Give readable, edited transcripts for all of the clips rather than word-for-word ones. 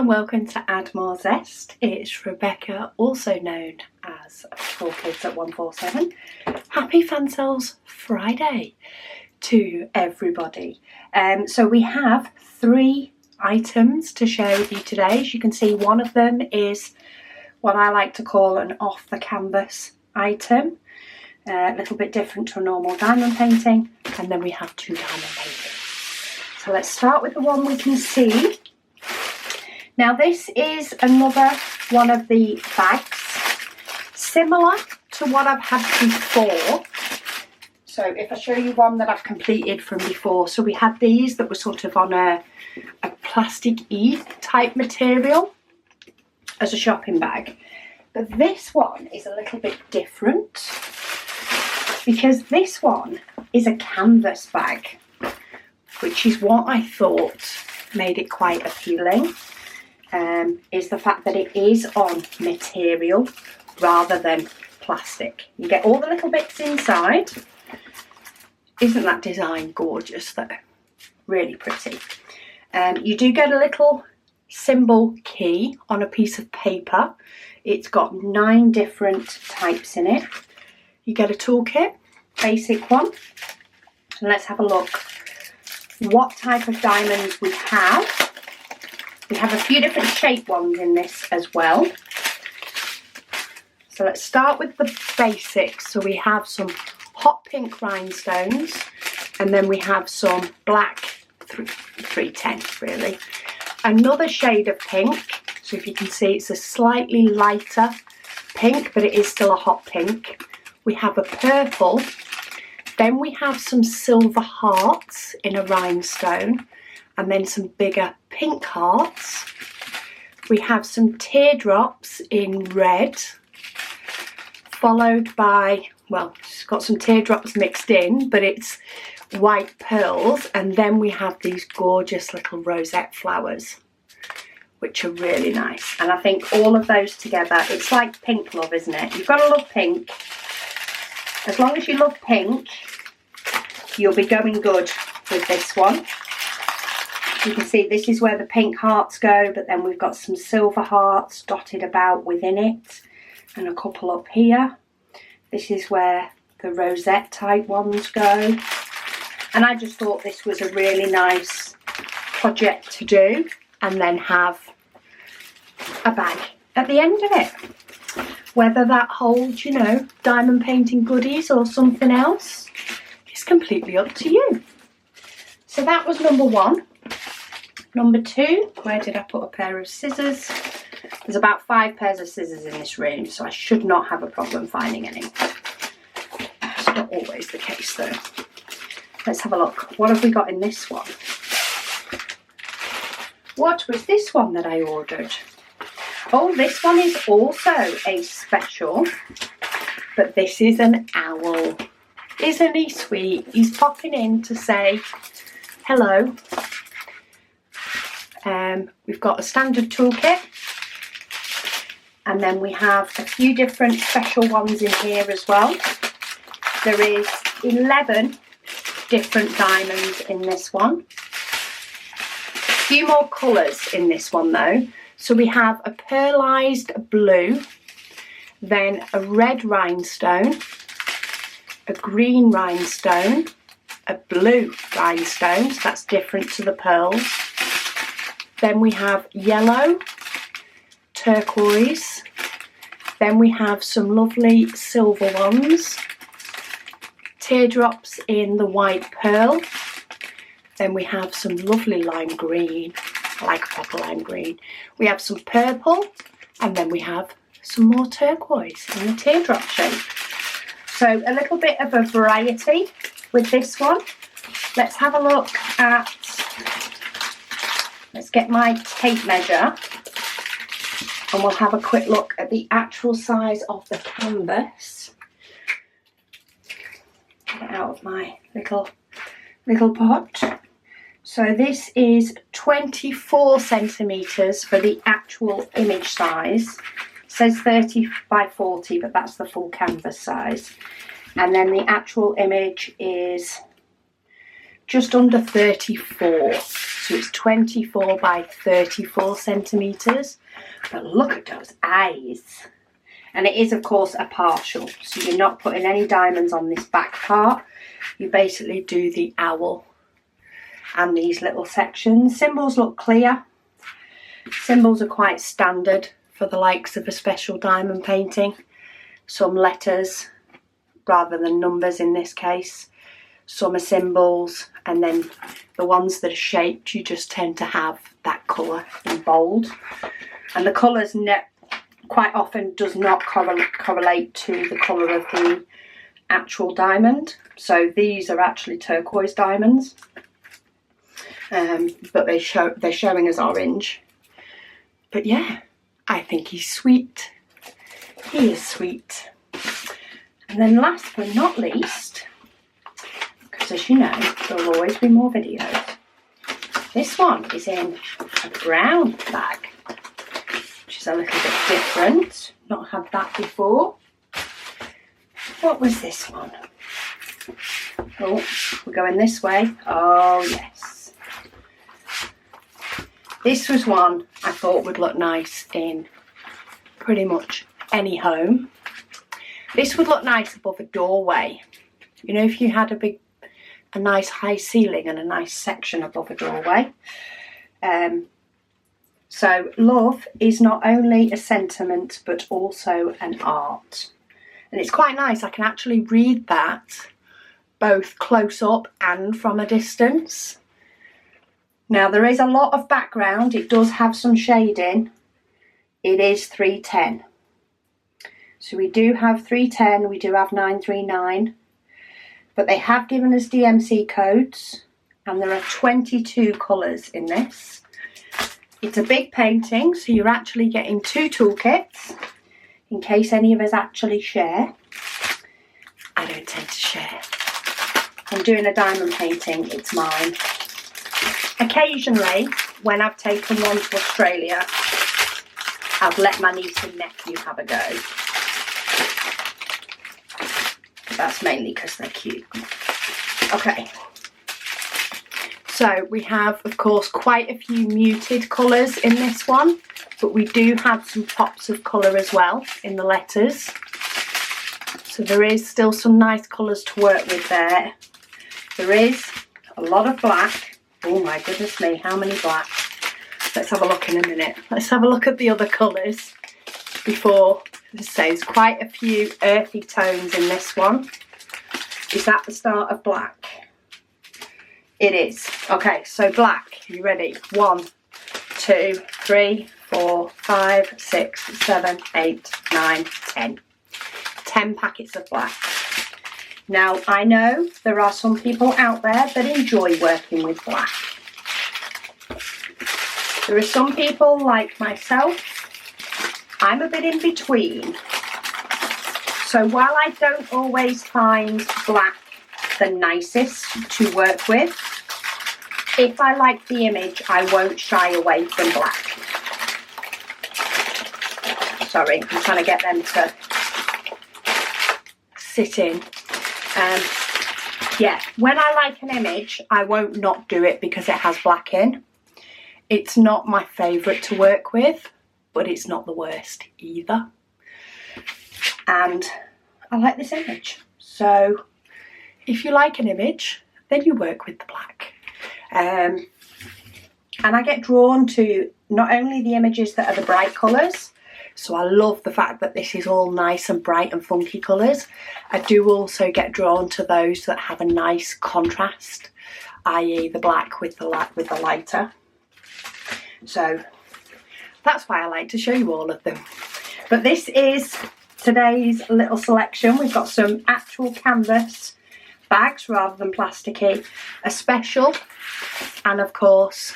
and welcome to Add More Zest. It's Rebecca, also known as 4Kids at 147. Happy Fansells Friday to everybody. So we have 3 items to share with you today. As you can see, one of them is what I like to call an off the canvas item. A little bit different to a normal diamond painting. And then we have 2 diamond paintings. So let's start with the one we can see. Now this is another one of the bags, similar to what I've had before. So if I show you one that I've completed from before, so we had these that were sort of on a plastic-y type material as a shopping bag. But this one is a little bit different because this one is a canvas bag, which is what I thought made it quite appealing. Is the fact that it is on material rather than plastic. You get all the little bits inside. Isn't that design gorgeous though? Really pretty. You do get a little symbol key on a piece of paper. It's got 9 different types in it. You get a toolkit, basic one. And let's have a look what type of diamonds we have. We have a few different shape ones in this as well. So let's start with the basics. So we have some hot pink rhinestones, and then we have some black 310 really. Another shade of pink. So if you can see, it's a slightly lighter pink, but it is still a hot pink. We have a purple. Then we have some silver hearts in a rhinestone, and then some bigger pink hearts. We have some teardrops in red, followed by, well, it's got some teardrops mixed in, but it's white pearls. And then we have these gorgeous little rosette flowers, which are really nice. And I think all of those together, it's like pink love, isn't it? You've got to love pink. As long as you love pink, you'll be going good with this one. You can see this is where the pink hearts go, but then we've got some silver hearts dotted about within it and a couple up here. This is where the rosette type ones go. And I just thought this was a really nice project to do and then have a bag at the end of it. Whether that holds, you know, diamond painting goodies or something else is completely up to you. So that was number 1. Number 2, where did I put a pair of scissors? There's about 5 pairs of scissors in this room, so I should not have a problem finding any. It's not always the case though. Let's have a look. What have we got in this one? What was this one that I ordered? Oh, this one is also a special, but this is an owl. Isn't he sweet? He's popping in to say hello. We've got a standard toolkit, and then we have a few different special ones in here as well. There is 11 different diamonds in this one. A few more colours in this one though. So we have a pearlized blue, then a red rhinestone, a green rhinestone, a blue rhinestone, so that's different to the pearls. Then we have yellow, turquoise. Then we have some lovely silver ones. Teardrops in the white pearl. Then we have some lovely lime green. I like a proper lime green. We have some purple. And then we have some more turquoise in the teardrop shape. So a little bit of a variety with this one. Let's have a look at... Let's get my tape measure and we'll have a quick look at the actual size of the canvas. Get it out of my little pot. So this is 24 centimetres for the actual image size. It says 30 by 40, but that's the full canvas size. And then the actual image is just under 34. So it's 24 by 34 centimetres. But look at those eyes. And it is, of course, a partial. So you're not putting any diamonds on this back part. You basically do the owl and these little sections. Symbols look clear. Symbols are quite standard for the likes of a special diamond painting. Some letters rather than numbers in this case. Some are symbols, and then the ones that are shaped, you just tend to have that colour in bold. And the colours quite often does not correlate to the colour of the actual diamond. So these are actually turquoise diamonds, but they're showing as orange. But yeah, I think he's sweet. He is sweet. And then last but not least, because as you know, there will always be more videos, this one is in a brown bag, which is a little bit different. Not had that before. What was this one? Oh, we're going this way. Oh yes. This was one I thought would look nice in pretty much any home. This would look nice above a doorway. You know, if you had a nice high ceiling and a nice section above a doorway. So love is not only a sentiment but also an art. And it's quite nice. I can actually read that both close up and from a distance. Now there is a lot of background. It does have some shading. It is 310. So we do have 310, we do have 939. But they have given us DMC codes, and there are 22 colours in this. It's a big painting, so you're actually getting 2 toolkits in case any of us actually share. I don't tend to share. I'm doing a diamond painting, it's mine. Occasionally, when I've taken one to Australia, I've let my niece and nephew have a go. That's mainly because they're cute. Okay. So we have, of course, quite a few muted colours in this one, but we do have some pops of colour as well in the letters. So there is still some nice colours to work with there. There is a lot of black. Oh my goodness me, how many black? Let's have a look in a minute. Let's have a look at the other colours before. As I say, there's quite a few earthy tones in this one. Is that the start of black? It is. Okay, so black, you ready? 1, 2, 3, 4, 5, 6, 7, 8, 9, 10. 10 packets of black. Now, I know there are some people out there that enjoy working with black. There are some people like myself. I'm a bit in between. So while I don't always find black the nicest to work with, if I like the image, I won't shy away from black. Sorry, I'm trying to get them to sit in. Yeah, when I like an image, I won't not do it because it has black in. It's not my favourite to work with, but it's not the worst either. And I like this image. So if you like an image, then you work with the black. And I get drawn to not only the images that are the bright colours, so I love the fact that this is all nice and bright and funky colours. I do also get drawn to those that have a nice contrast, i.e. the black with the lighter. So that's why I like to show you all of them. But this is today's little selection. We've got some actual canvas bags rather than plasticky, a special, and of course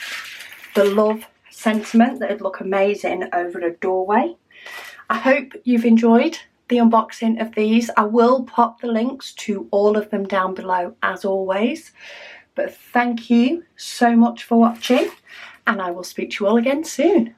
the love sentiment that would look amazing over a doorway. I hope you've enjoyed the unboxing of these. I will pop the links to all of them down below as always. But thank you so much for watching, and I will speak to you all again soon.